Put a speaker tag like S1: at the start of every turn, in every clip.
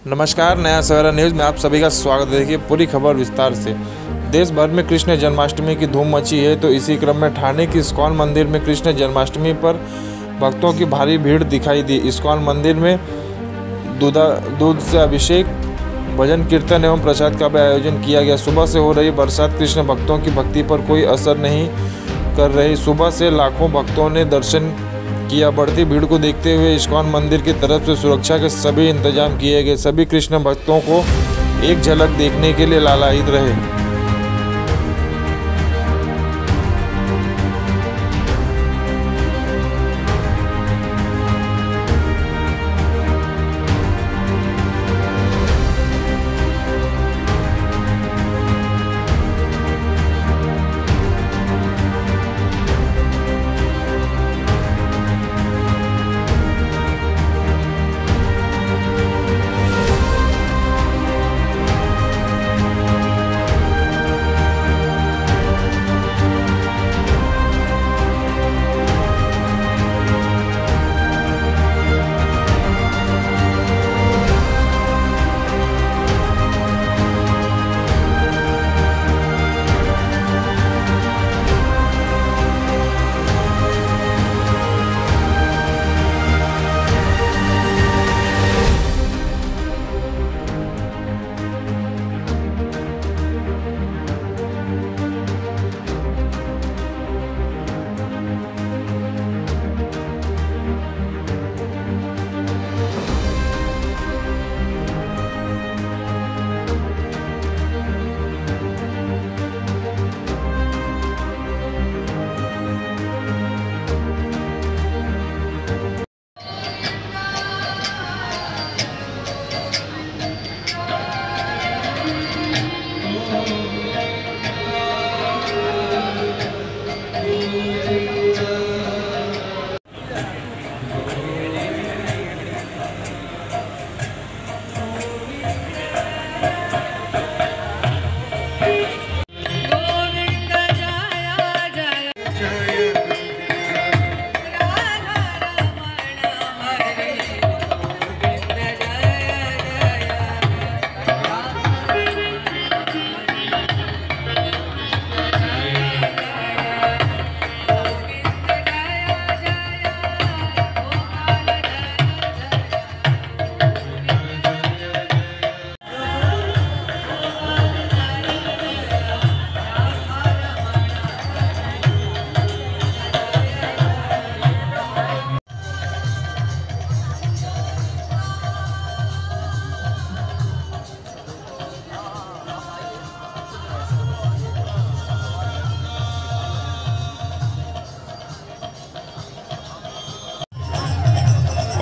S1: नमस्कार, नया सवेरा न्यूज़ में आप सभी का स्वागत है। देखिए पूरी खबर विस्तार से। देश भर में कृष्ण जन्माष्टमी की धूम मची है, तो इसी क्रम में ठाणे के इस्कॉन मंदिर में कृष्ण जन्माष्टमी पर भक्तों की भारी भीड़ दिखाई दी। इस्कॉन मंदिर में दूध से अभिषेक, भजन कीर्तन एवं प्रसाद का भी आयोजन किया गया। सुबह से हो रही बरसात कृष्ण भक्तों की भक्ति पर कोई असर नहीं कर रही। सुबह से लाखों भक्तों ने दर्शन किया। बढ़ती भीड़ को देखते हुए इस्कॉन मंदिर की तरफ से सुरक्षा के सभी इंतजाम किए गए। सभी कृष्ण भक्तों को एक झलक देखने के लिए लालायित रहे।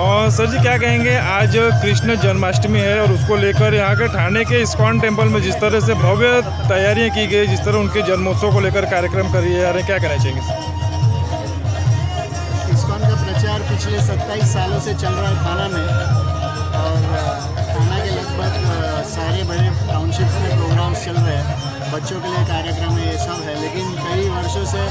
S2: और सर जी क्या कहेंगे, आज कृष्ण जन्माष्टमी है और उसको लेकर यहाँ के ठाणे के इस्कॉन टेम्पल में जिस तरह से भव्य तैयारियाँ की गई, जिस तरह उनके जन्मोत्सव को लेकर कार्यक्रम कर रही है, क्या कहना चाहेंगे सर?
S3: इस्कॉन का प्रचार पिछले 27 सालों से चल रहा है थाना में, और थाना के लगभग सारे बड़े टाउनशिप्स में प्रोग्राम्स चल रहे हैं। बच्चों के लिए कार्यक्रम है, ये सब है। लेकिन कई वर्षों से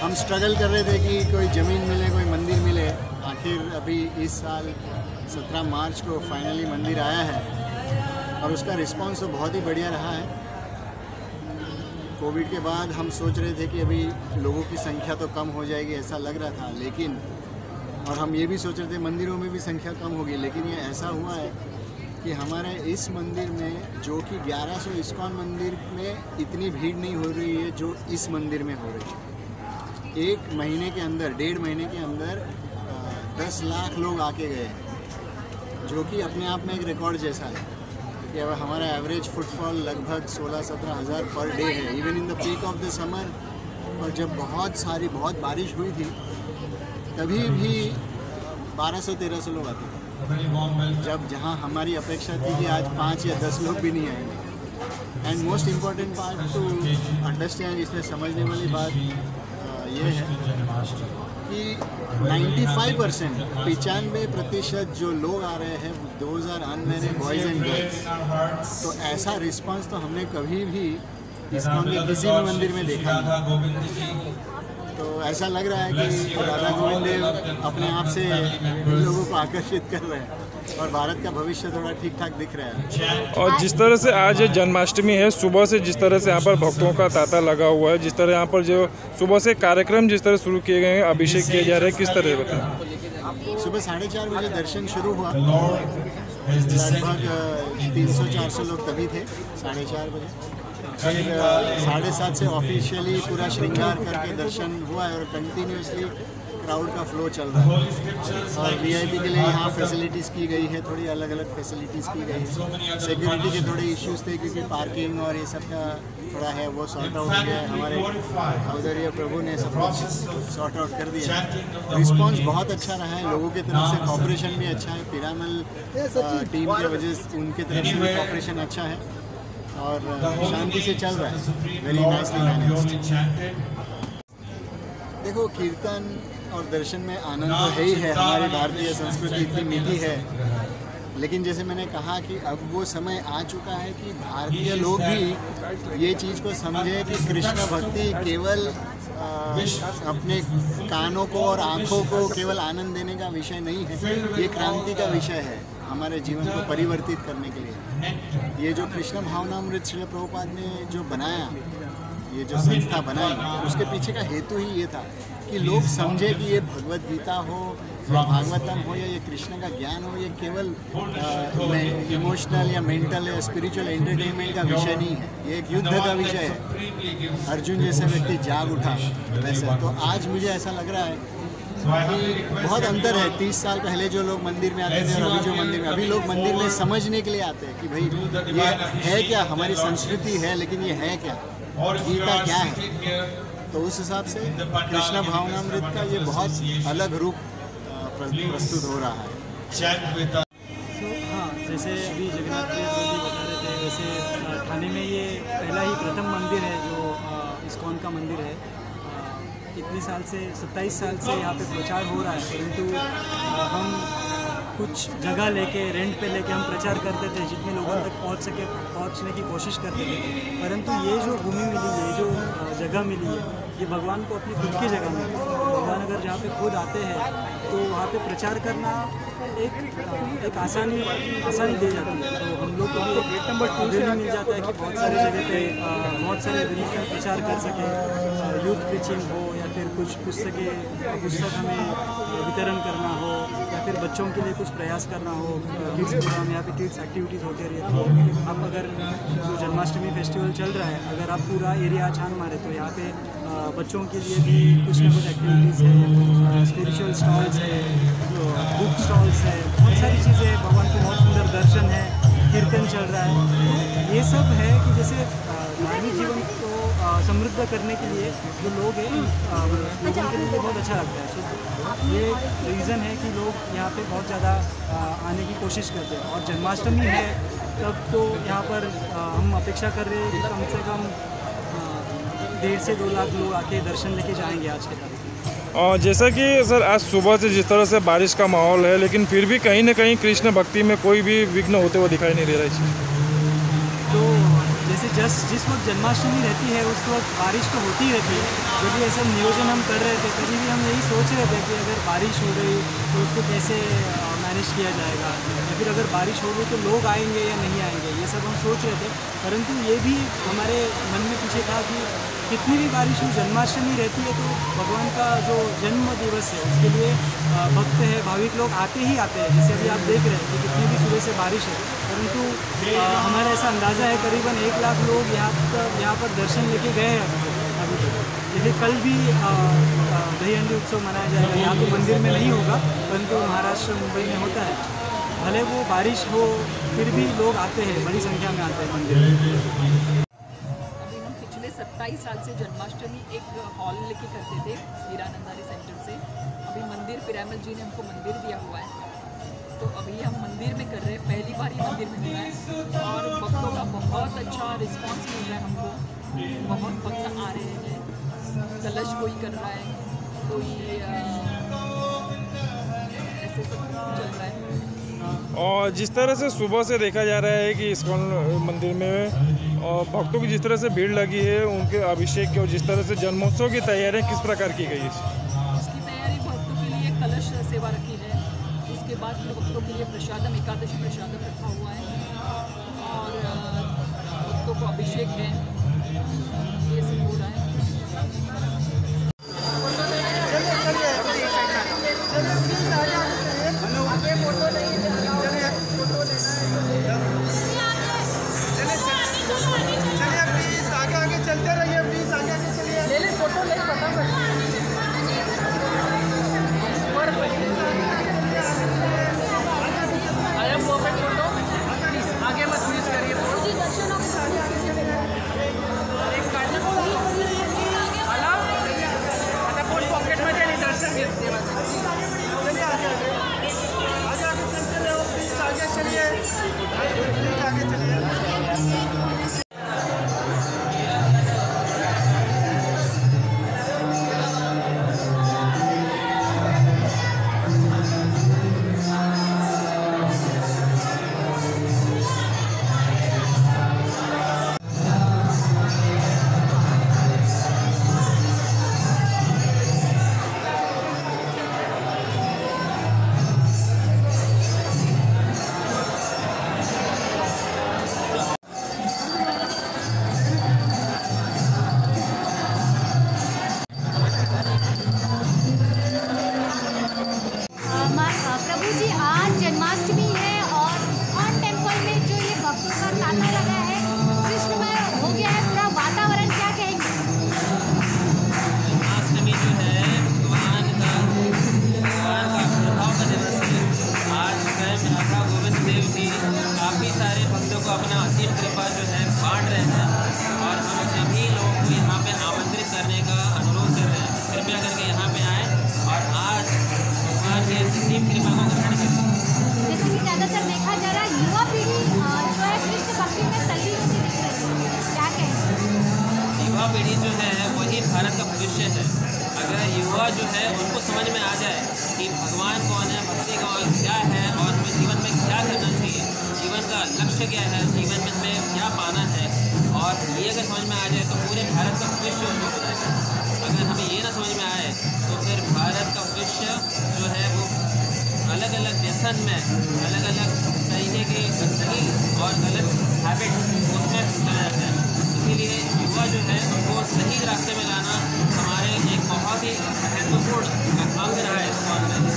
S3: हम स्ट्रगल कर रहे थे कि कोई ज़मीन मिले, कोई मंदिर मिले। आखिर अभी इस साल 17 मार्च को फाइनली मंदिर आया है और उसका रिस्पांस तो बहुत ही बढ़िया रहा है। कोविड के बाद हम सोच रहे थे कि अभी लोगों की संख्या तो कम हो जाएगी, ऐसा लग रहा था, लेकिन और हम ये भी सोच रहे थे मंदिरों में भी संख्या कम होगी, लेकिन ये ऐसा हुआ है कि हमारे इस मंदिर में, जो कि 1100 इस्कॉन मंदिर में इतनी भीड़ नहीं हो रही है जो इस मंदिर में हो रही है। एक महीने के अंदर, 1.5 महीने के अंदर 10 लाख लोग आके गए, जो कि अपने आप में एक रिकॉर्ड जैसा है कि अब हमारा एवरेज फुटफॉल लगभग 16-17 हज़ार पर डे है, even in the peak of the summer. और जब बहुत बारिश हुई थी तभी भी 1200-1300 लोग आते थे, जहाँ हमारी अपेक्षा थी कि आज 5 या 10 लोग भी नहीं आएंगे। And most important part two understand, इसमें समझने वाली बात ये है कि 95% जो लोग आ रहे हैं 2000 अनमैरिड बॉयज़ एंड गर्ल्स। तो ऐसा रिस्पांस तो हमने कभी भी इस्कॉन के किसी भी मंदिर में देखा नहीं। तो ऐसा लग रहा है कि राधा गोविंद देव अपने आप से लोगों को आकर्षित कर रहे हैं। और भारत का भविष्य थोड़ा ठीक ठाक दिख रहा है।
S2: और जिस तरह से आज जन्माष्टमी है, सुबह से जिस तरह से यहाँ पर भक्तों का तांता लगा हुआ है, जिस तरह यहाँ पर जो सुबह से कार्यक्रम जिस तरह शुरू किए गए हैं, अभिषेक किए जा रहे हैं, किस तरह बताएं?
S3: सुबह 4:30 बजे दर्शन शुरू हुआ, लगभग 300-400 लोग तभी थे 4:30 बजे। फिर 7:30 से ऑफिशियली पूरा श्रृंगार करके दर्शन हुआ है और कंटिन्यूसली क्राउड का फ्लो चल रहा है। और वीआईपी के लिए यहाँ फैसिलिटीज़ की गई है, थोड़ी अलग अलग फैसिलिटीज़ की गई है। सिक्योरिटी के थोड़े इश्यूज थे क्योंकि पार्किंग और ये सब का थोड़ा है, वो सॉर्ट आउट किया है। हमारे औदर्य प्रभु ने सब कुछ सॉर्ट आउट कर दिया। रिस्पॉन्स बहुत अच्छा रहा है, लोगों की तरफ से कॉपरेशन भी अच्छा है। पिरामल टीम की वजह से उनकी तरफ से भी कॉपरेशन अच्छा है और शांति से चल रहा है। Very nicely managed. देखो, कीर्तन और दर्शन में आनंद तो है ही है। हमारी भारतीय संस्कृति इतनी मीठी है, लेकिन जैसे मैंने कहा कि अब वो समय आ चुका है कि भारतीय लोग भी ये चीज़ को समझे कि कृष्ण भक्ति केवल अपने कानों को और आँखों को केवल आनंद देने का विषय नहीं है, ये क्रांति का विषय है हमारे जीवन को परिवर्तित करने के लिए। ये जो कृष्ण भावनामृत श्रील प्रभुपाद ने जो बनाया, ये जो संस्था बनाई, उसके पीछे का हेतु ही ये था कि लोग समझे कि ये भगवत गीता हो या भागवतम हो या ये कृष्ण का ज्ञान हो, ये केवल इमोशनल या मेंटल या स्पिरिचुअल एंटरटेनमेंट का विषय नहीं है, ये एक युद्ध का विषय है। अर्जुन जैसे व्यक्ति जाग उठा वैसे। तो आज मुझे ऐसा लग रहा है कि बहुत अंतर है। 30 साल पहले जो लोग मंदिर में आते थे और अभी जो मंदिर में, अभी लोग मंदिर में समझने के लिए आते हैं कि भाई ये है क्या, हमारी संस्कृति है, लेकिन ये है क्या, गीता क्या है। तो उस हिसाब से कृष्ण भावनामृत का ये बहुत अलग रूप प्रस्तुत हो रहा है।
S4: हाँ, जैसे अभी जगन्नाथ प्रिय जी बता रहे थे, वैसे ठाणे में ये पहला ही प्रथम मंदिर है जो इस्कॉन का मंदिर है। इतने साल से 27 साल से यहाँ पे प्रचार हो रहा है, परंतु हम कुछ जगह लेके रेंट पे लेके हम प्रचार करते थे, जितने लोगों तक पहुँचने की कोशिश करते थे। परंतु ये जो भूमि मिली, ये जो जगह मिली है, ये भगवान को अपनी खुद की जगह मिली। भगवान अगर जहाँ पे खुद आते हैं तो वहाँ पे प्रचार करना एक आसानी दे जाती है। तो हम लोग को भी गेट नंबर 2 से मिल जाता है कि बहुत सारी जगह पे बहुत सारे रिलीफ में प्रचार कर सके, यूथ प्रीचिंग हो या फिर कुछ पुस्तक हमें वितरण करना हो या फिर बच्चों के लिए कुछ प्रयास करना हो। किड्स प्रोग्राम, यहाँ पे किड्स एक्टिविटीज़ होते रहती है। आप अगर जो जन्माष्टमी फेस्टिवल चल रहा है, अगर आप पूरा एरिया छान मारे तो यहाँ पे बच्चों के लिए भी कुछ ना कुछ एक्टिविटीज़ है, स्पिरिचुअल स्टॉल्स है, बुक स्टॉल्स है, बहुत सारी चीज़ें, भगवान के बहुत सुंदर दर्शन है, कीर्तन चल रहा है। तो ये सब है कि जैसे धार्मिक जीवन को समृद्ध करने के लिए जो लोग हैं, लोगों के लिए बहुत अच्छा लगता है। सो ये रीज़न है कि लोग यहाँ पे बहुत ज़्यादा आने की कोशिश करते हैं। और जन्माष्टमी है तब तो यहाँ पर हम अपेक्षा कर रहे हैं कि कम से कम 1.5 से 2 लाख लोग आके दर्शन लेके जाएंगे आज के दिन।
S2: और जैसा कि सर आज सुबह से जिस तरह से बारिश का माहौल है, लेकिन फिर भी कहीं ना कहीं कृष्ण भक्ति में कोई भी विघ्न होते हुए दिखाई नहीं दे रहा है।
S4: तो जैसे जिस वक्त जन्माष्टमी रहती है उस वक्त बारिश तो होती ही रहती है। जब भी ऐसा नियोजन हम कर रहे थे, कभी भी हम यही सोच रहे थे कि अगर बारिश हो गई तो उसको कैसे मैनेज किया जाएगा, या फिर अगर बारिश हो गई तो लोग आएंगे या नहीं आएंगे, ये सब हम सोच रहे थे। परंतु ये भी हमारे मन में पीछे था कि कितनी भी बारिश हो, जन्माष्टमी रहती है तो भगवान का जो जन्म दिवस है उसके लिए भक्त है, भाविक लोग आते ही आते हैं। जैसे अभी आप देख रहे हैं कि कितनी भी सुबह से बारिश है, परंतु हमारा ऐसा अंदाज़ा है करीबन 1 लाख लोग यहाँ पर दर्शन लेके गए हैं अभी तक। जैसे कल भी दहीहंडी उत्सव मनाया जाएगा, यहाँ तो मंदिर में नहीं होगा परंतु महाराष्ट्र मुंबई में होता है। भले वो बारिश हो फिर भी लोग आते हैं, बड़ी संख्या में आते हैं मंदिर में।
S5: 27 साल से जन्माष्टमी एक हॉल लेके करते थे हीरानंदारी सेंटर से। अभी मंदिर पिरामल जी ने हमको मंदिर दिया हुआ है, तो अभी हम मंदिर में कर रहे हैं। पहली बार ही मंदिर में हुआ है और भक्तों का बहुत अच्छा रिस्पांस मिल रहा है हमको। बहुत भक्त आ रहे हैं, कलश कोई कर रहा है, कोई ऐसे सब चल रहा है।
S2: और जिस तरह से सुबह से देखा जा रहा है कि इस्कॉन मंदिर में और भक्तों की जिस तरह से भीड़ लगी है, उनके अभिषेक की और जिस तरह से जन्मोत्सव की तैयारियां किस प्रकार की गई है?
S5: उसकी तैयारी भक्तों के लिए कलश सेवा रखी है, उसके उसके बाद फिर भक्तों के लिए प्रसादम, एकादशी प्रसादम रखा हुआ है और भक्तों को अभिषेक है, ये सब हो रहा है।
S6: चलते रहिए प्लीज, आगे आगे चलिए, ले ले फोटो ले, फटाफट आया परफेक्ट फोटो, प्लीज आगे मत मिस करिए जी, दर्शन आप आगे आगे चलेगा, एक काटना हेलो आता फोन पॉकेट में ले, दर्शन देना चलिए, आगे आगे आगे आगे चलते रहो प्लीज, आगे चलिए प्लीज, आगे चलिए।
S7: प्रभु जी आज जन्माष्टमी है और इस्कॉन टेम्पल में जो ये भक्तों का तांता लगा है, कृष्णमय हो गया है पूरा वातावरण, क्या कहेंगे?
S8: जन्माष्टमी जो है भगवान का आविर्भाव का दिवस है। आज स्वयं राधा गोविंद देव जी काफ़ी सारे भक्तों को अपना असीम कृपा जो है बांट रहे हैं और हम सभी लोगों को यहाँ पे आमंत्रित करने का अनुरोध कर रहे हैं, कृपया करके यहाँ पे आएँ और आज भगवान की असीम कृपा को ग्रहण करें।
S7: जैसे कि ज़्यादातर देखा जा रहा है युवा पीढ़ी जो है कृष्ण भक्ति में तल्लीन होती दिख रही है, क्या कहें?
S8: युवा पीढ़ी जो है वही भारत का भविष्य है। अगर युवा जो है उनको समझ में आ जाए कि भगवान कौन है, भक्ति कौन क्या है और हमें जीवन में क्या करना चाहिए, जीवन का लक्ष्य क्या है, जीवन में हमें क्या पाना है, और ये अगर समझ में आ जाए तो पूरे भारत का भविष्य उनको हो जाएगा। अगर हमें ये ना समझ में आए तो फिर भारत का भविष्य जो है वो अलग अलग व्यसन में, अलग अलग तरीके के सही और गलत हैबिट उसमें चला जाता है। इसीलिए युवा जो है उनको सही रास्ते में लाना हमारे एक बहुत ही महत्वपूर्ण अंग रहा है इस्कॉन में।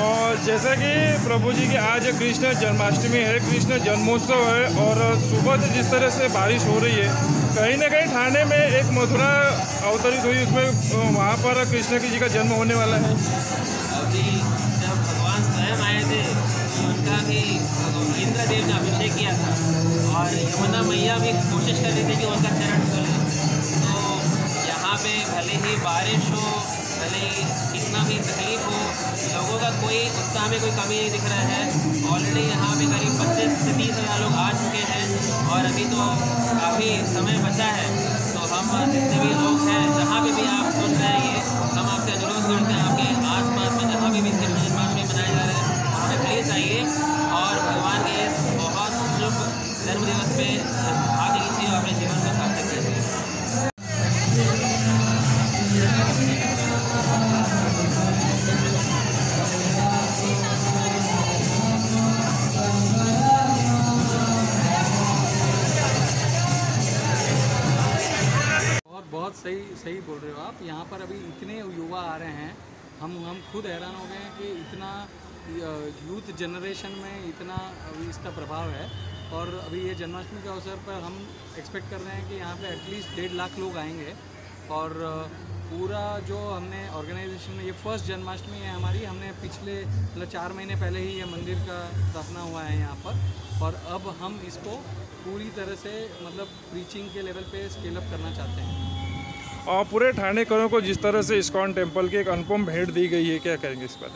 S2: और जैसा कि प्रभु जी की आज कृष्ण जन्माष्टमी है, कृष्ण जन्मोत्सव है और सुबह से जिस तरह से बारिश हो रही है, कहीं ना कहीं ठाणे में एक मथुरा अवतरित हुई, उसमें वहाँ पर कृष्ण जी का जन्म होने वाला है।
S8: अभी जब भगवान स्वयं आए थे तो उनका भी इंद्रदेव ने अभिषेक किया था और यमुना मैया भी कोशिश कर रही थी कि उनका चरण छूले। तो यहाँ पे भले ही बारिश हो, भले ही कितना भी तकलीफ हो, लोगों का कोई उत्साह में कोई कमी नहीं दिख रहा है। ऑलरेडी यहाँ पे करीब 25 से 30 हज़ार लोग आ चुके हैं और अभी तो काफ़ी समय बचा है। तो हम जितने भी लोग हैं, जहाँ पे भी आप सुन रहे हैं, ये हम आपसे अनुरोध करते हैं आपके आसपास में जहाँ भी कृष्ण जन्माष्टमी मनाया जा रहा है वहाँ पे प्लीज़ आइए और भगवान के इस बहुत शुभ जन्मदिवस पे भाग लीजिए और अपने जीवन को सार्थक कीजिए।
S4: बहुत सही बोल रहे हो आप। यहाँ पर अभी इतने युवा आ रहे हैं, हम खुद हैरान हो गए हैं कि इतना यूथ जनरेशन में इतना अभी इसका प्रभाव है। और अभी ये जन्माष्टमी के अवसर पर हम एक्सपेक्ट कर रहे हैं कि यहाँ पे एटलीस्ट 1.5 लाख लोग आएंगे। और पूरा जो हमने ऑर्गेनाइजेशन में, ये फर्स्ट जन्माष्टमी है हमारी, हमने पिछले 4 महीने पहले ही ये मंदिर का स्थापना हुआ है यहाँ पर, और अब हम इसको पूरी तरह से प्रीचिंग के लेवल पे स्केल अप करना चाहते हैं।
S2: और पूरे ठाणेकरों को जिस तरह से इस्कॉन टेम्पल की एक अनुपम भेंट दी गई है, क्या करेंगे इस पर?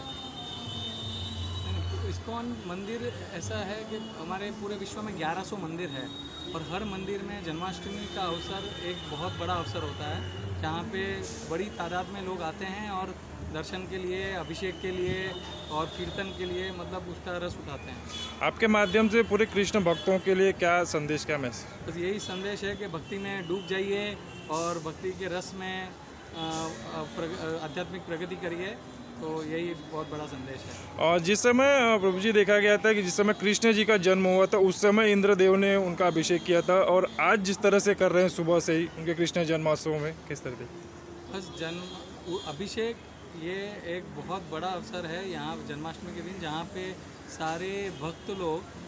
S4: इस्कॉन मंदिर ऐसा है कि हमारे पूरे विश्व में 1100 मंदिर है और हर मंदिर में जन्माष्टमी का अवसर एक बहुत बड़ा अवसर होता है, जहाँ पे बड़ी तादाद में लोग आते हैं और दर्शन के लिए, अभिषेक के लिए और कीर्तन के लिए उसका रस उठाते हैं। आपके माध्यम से पूरे कृष्ण भक्तों के लिए क्या संदेश, क्या मैसेज? बस यही संदेश है कि भक्ति में डूब जाइए और भक्ति के रस में आध्यात्मिक प्रगति करिए तो यही एक बहुत बड़ा संदेश है।
S2: और जिस समय प्रभु जी देखा गया था कि जिस समय कृष्ण जी का जन्म हुआ था उस समय इंद्रदेव ने उनका अभिषेक किया था, और आज जिस तरह से कर रहे हैं सुबह से ही उनके कृष्ण जन्मोत्सव में, किस तरह से?
S4: बस अभिषेक ये एक बहुत बड़ा अवसर है यहाँ जन्माष्टमी के दिन, जहाँ पे सारे भक्त लोग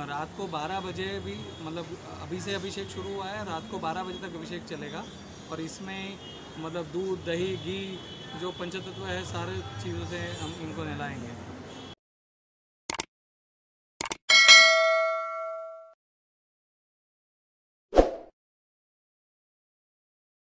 S4: रात को 12 बजे भी, मतलब अभी से अभिषेक शुरू हुआ है, रात को 12 बजे तक अभिषेक चलेगा। और इसमें मतलब दूध, दही, घी, जो पंचतत्व है, सारे चीज़ों से हम इनको नहलाएंगे।